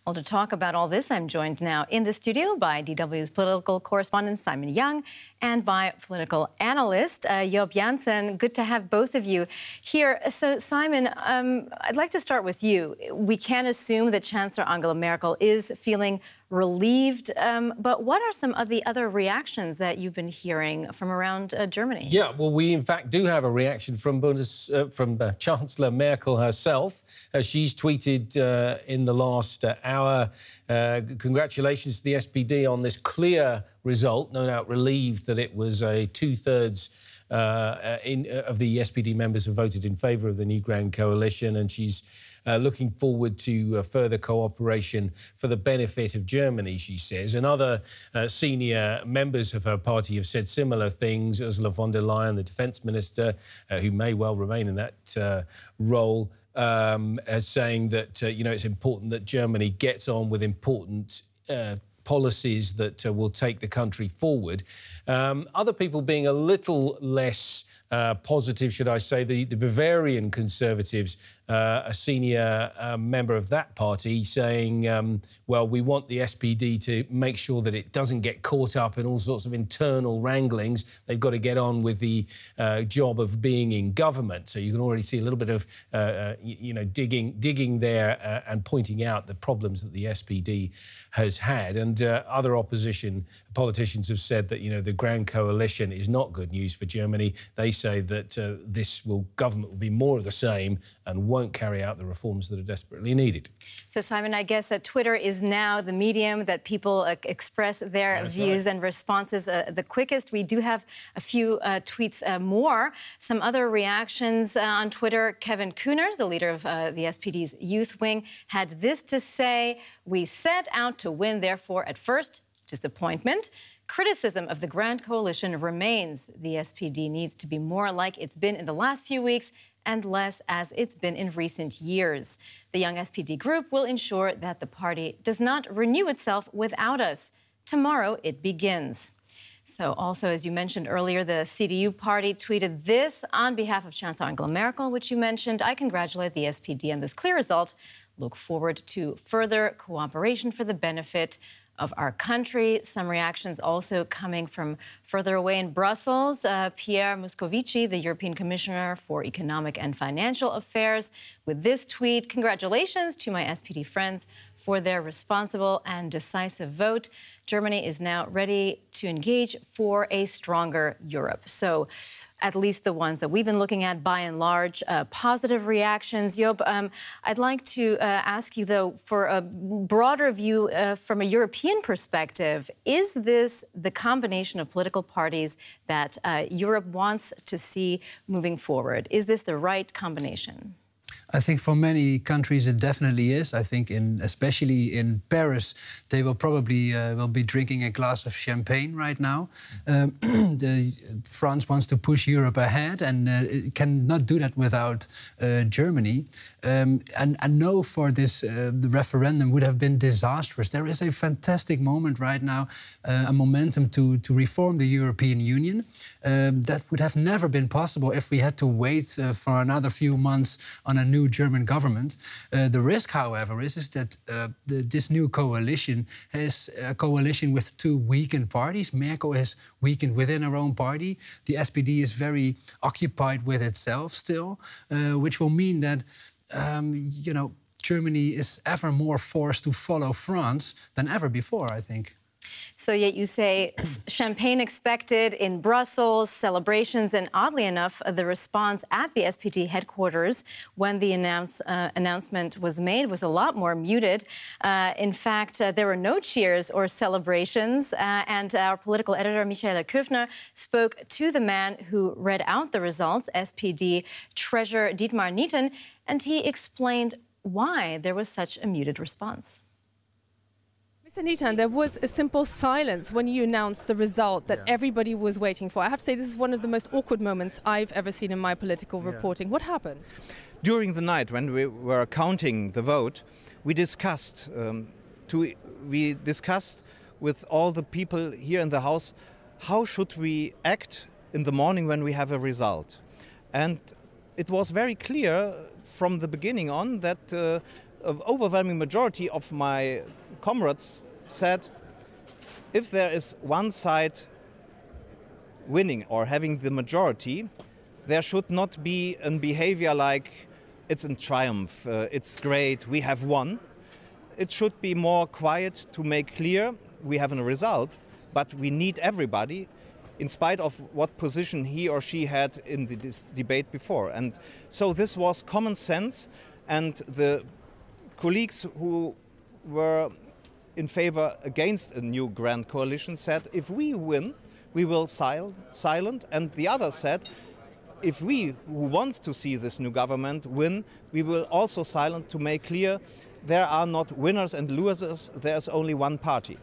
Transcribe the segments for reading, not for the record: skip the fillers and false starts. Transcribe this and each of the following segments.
Well, to talk about all this, I'm joined now in the studio by DW's political correspondent Simon Young and by political analyst Joop Janssen. Good to have both of you here. So, Simon, I'd like to start with you. We can assume that Chancellor Angela Merkel is feeling relieved, but what are some of the other reactions that you've been hearing from around Germany? Yeah, well, we in fact do have a reaction from Chancellor Merkel herself. She's tweeted in the last hour, congratulations to the SPD on this clear result. No doubt relieved that it was a two-thirds of the SPD members have voted in favour of the new Grand Coalition, and she's looking forward to further cooperation for the benefit of Germany, she says. And other senior members of her party have said similar things. Ursula von der Leyen, the defence minister, who may well remain in that role, as saying that, it's important that Germany gets on with important policies that will take the country forward. Other people being a little less positive, should I say, the Bavarian Conservatives, a senior member of that party, saying, well, we want the SPD to make sure that it doesn't get caught up in all sorts of internal wranglings. They've got to get on with the job of being in government. So you can already see a little bit of, digging there and pointing out the problems that the SPD has had. And other opposition politicians have said that, the Grand Coalition is not good news for Germany. They say that this government will be more of the same and won't carry out the reforms that are desperately needed. So, Simon, I guess Twitter is now the medium that people express their views and responses the quickest. We do have a few tweets more. Some other reactions on Twitter. Kevin Kühners, the leader of the SPD's youth wing, had this to say: "We set out to win, therefore, at first, disappointment. Criticism of the Grand Coalition remains. The SPD needs to be more like it's been in the last few weeks and less as it's been in recent years. The young SPD group will ensure that the party does not renew itself without us. Tomorrow it begins." So also, as you mentioned earlier, the CDU party tweeted this on behalf of Chancellor Angela Merkel, which you mentioned: "I congratulate the SPD on this clear result. Look forward to further cooperation for the benefit of our country." Some reactions also coming from further away in Brussels. Pierre Moscovici, the European Commissioner for Economic and Financial Affairs, with this tweet: "Congratulations to my SPD friends for their responsible and decisive vote. Germany is now ready to engage for a stronger Europe." So, at least the ones that we've been looking at, by and large, positive reactions. Joop, I'd like to ask you, though, for a broader view from a European perspective, is this the combination of political parties that Europe wants to see moving forward? Is this the right combination? I think for many countries it definitely is. I think especially in Paris, they will probably will be drinking a glass of champagne right now. France wants to push Europe ahead and cannot do that without Germany. And no, for this, the referendum would have been disastrous. There is a fantastic moment right now, a momentum to reform the European Union. That would have never been possible if we had to wait for another few months on a new German government. The risk, however, is that this new coalition is a coalition with two weakened parties. Merkel is weakened within her own party. The SPD is very occupied with itself still, which will mean that, Germany is ever more forced to follow France than ever before, I think. So yet you say champagne expected in Brussels, celebrations, and oddly enough, the response at the SPD headquarters when the announcement was made was a lot more muted. In fact, there were no cheers or celebrations, and our political editor, Michaela Köfner, spoke to the man who read out the results, SPD treasurer Dietmar Nieten, and he explained why there was such a muted response. Mr. Nieten, there was a simple silence when you announced the result that everybody was waiting for. I have to say, this is one of the most awkward moments I've ever seen in my political reporting. What happened? During the night, when we were counting the vote, we discussed with all the people here in the House, how should we act in the morning when we have a result. And it was very clear from the beginning on that an overwhelming majority of my comrades said, if there is one side winning or having the majority, there should not be a behavior like it's in triumph, it's great, we have won. It should be more quiet to make clear we have a result, but we need everybody in spite of what position he or she had in the debate before. And so this was common sense, and the colleagues who were in favor against a new grand coalition said, if we win, we will silent, and the others said, if we who want to see this new government win, we will also silent to make clear there are not winners and losers, there's only one party.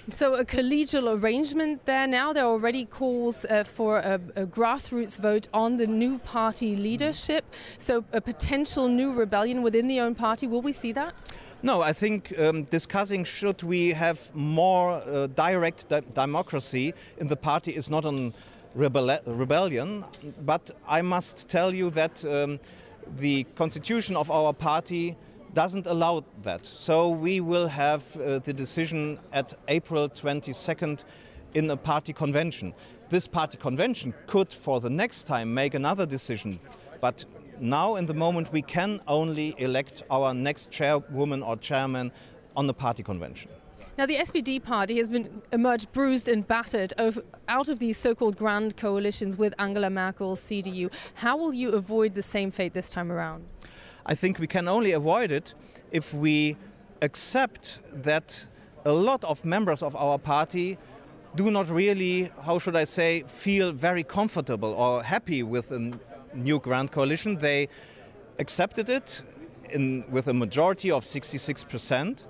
So a collegial arrangement there now. There are already calls for a grassroots vote on the new party leadership. So a potential new rebellion within the own party. Will we see that? No, I think discussing should we have more direct democracy in the party is not a rebellion. But I must tell you that the constitution of our party doesn't allow that. So we will have the decision at April 22nd in a party convention. This party convention could for the next time make another decision, but now in the moment we can only elect our next chairwoman or chairman on the party convention. Now, the SPD party has emerged bruised and battered out of these so-called grand coalitions with Angela Merkel's CDU. How will you avoid the same fate this time around? I think we can only avoid it if we accept that a lot of members of our party do not really, how should I say, feel very comfortable or happy with a new grand coalition. They accepted it with a majority of 66%.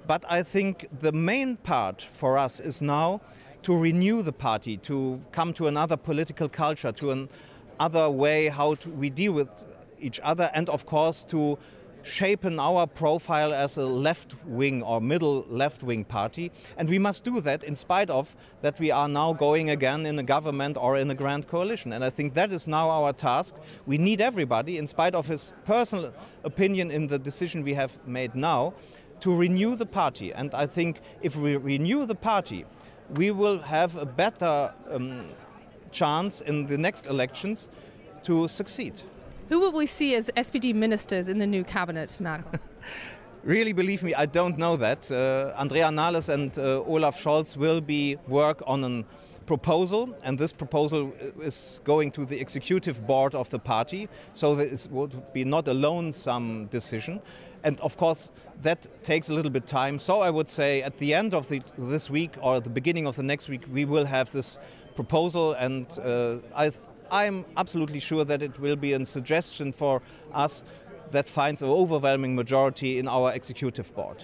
But I think the main part for us is now to renew the party, to come to another political culture, to another way how we deal with each other, and of course to shapen our profile as a left-wing or middle left-wing party. And we must do that in spite of that we are now going again in a government or in a grand coalition. And I think that is now our task. We need everybody, in spite of his personal opinion in the decision we have made now, to renew the party. And I think if we renew the party, we will have a better chance in the next elections to succeed. Who will we see as SPD ministers in the new cabinet, Merkel? Really, believe me, I don't know that. Andrea Nahles and Olaf Scholz will work on a proposal, and this proposal is going to the executive board of the party, so it would be not a lonesome decision. And of course, that takes a little bit time. So I would say at the end of this week or the beginning of the next week, we will have this proposal, and I'm absolutely sure that it will be a suggestion for us that finds an overwhelming majority in our executive board.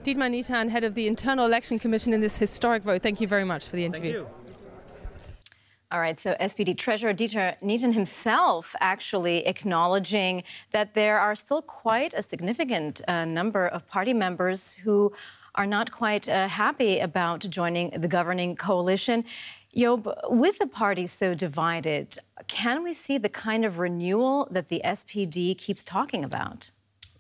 Dietmar Niethan, head of the Internal Election Commission in this historic vote, thank you very much for the interview. Thank you. All right, so SPD Treasurer Dietmar Niethan himself actually acknowledging that there are still quite a significant number of party members who are not quite happy about joining the governing coalition. Job, with the party so divided, can we see the kind of renewal that the SPD keeps talking about?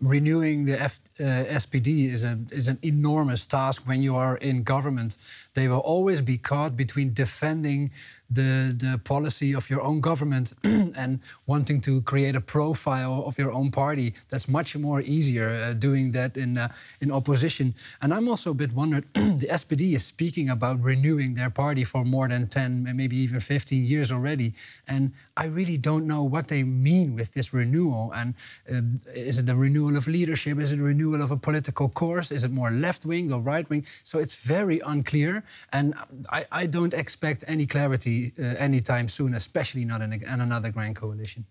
Renewing the SPD is an enormous task when you are in government. They will always be caught between defending the policy of your own government and wanting to create a profile of your own party. That's much more easier doing that in opposition. And I'm also a bit wondered, the SPD is speaking about renewing their party for more than 10, maybe even 15 years already. And I really don't know what they mean with this renewal. And is it a renewal of leadership? Is it a renewal of a political course? Is it more left-wing or right-wing? So it's very unclear. And I don't expect any clarity anytime soon, especially not in another grand coalition.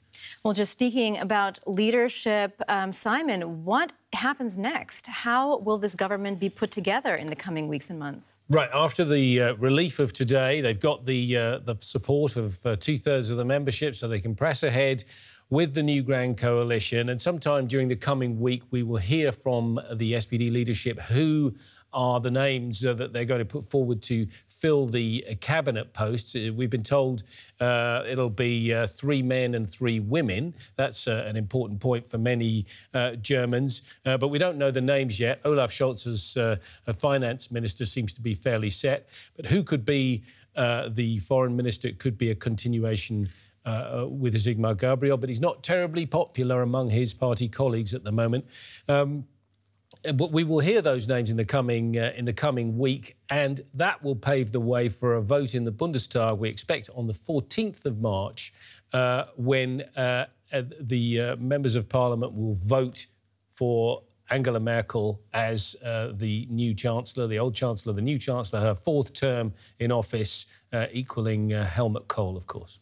Well, just speaking about leadership, Simon, what happens next? How will this government be put together in the coming weeks and months? Right, after the relief of today, they've got the support of 2/3 of the membership, so they can press ahead with the new Grand Coalition. And sometime during the coming week, we will hear from the SPD leadership who are the names that they're going to put forward to fill the cabinet posts. We've been told it'll be 3 men and 3 women. That's an important point for many Germans. But we don't know the names yet. Olaf Scholz, as finance minister, seems to be fairly set. But who could be the foreign minister? It could be a continuation with Sigmar Gabriel, but he's not terribly popular among his party colleagues at the moment. But we will hear those names in the coming week, and that will pave the way for a vote in the Bundestag. We expect on the 14th of March, when the members of Parliament will vote for Angela Merkel as the new Chancellor, the old Chancellor, the new Chancellor, her 4th term in office, equaling Helmut Kohl, of course.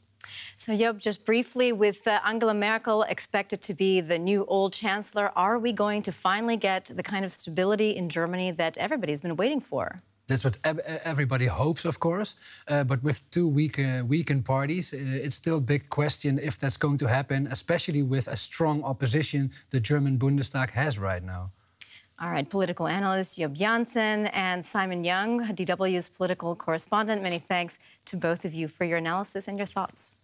So, Joop, just briefly, with Angela Merkel expected to be the new old Chancellor, are we going to finally get the kind of stability in Germany that everybody's been waiting for? That's what everybody hopes, of course. But with 2 weakened parties, it's still a big question if that's going to happen, especially with a strong opposition the German Bundestag has right now. All right, political analyst Joop Janssen and Simon Young, DW's political correspondent. Many thanks to both of you for your analysis and your thoughts.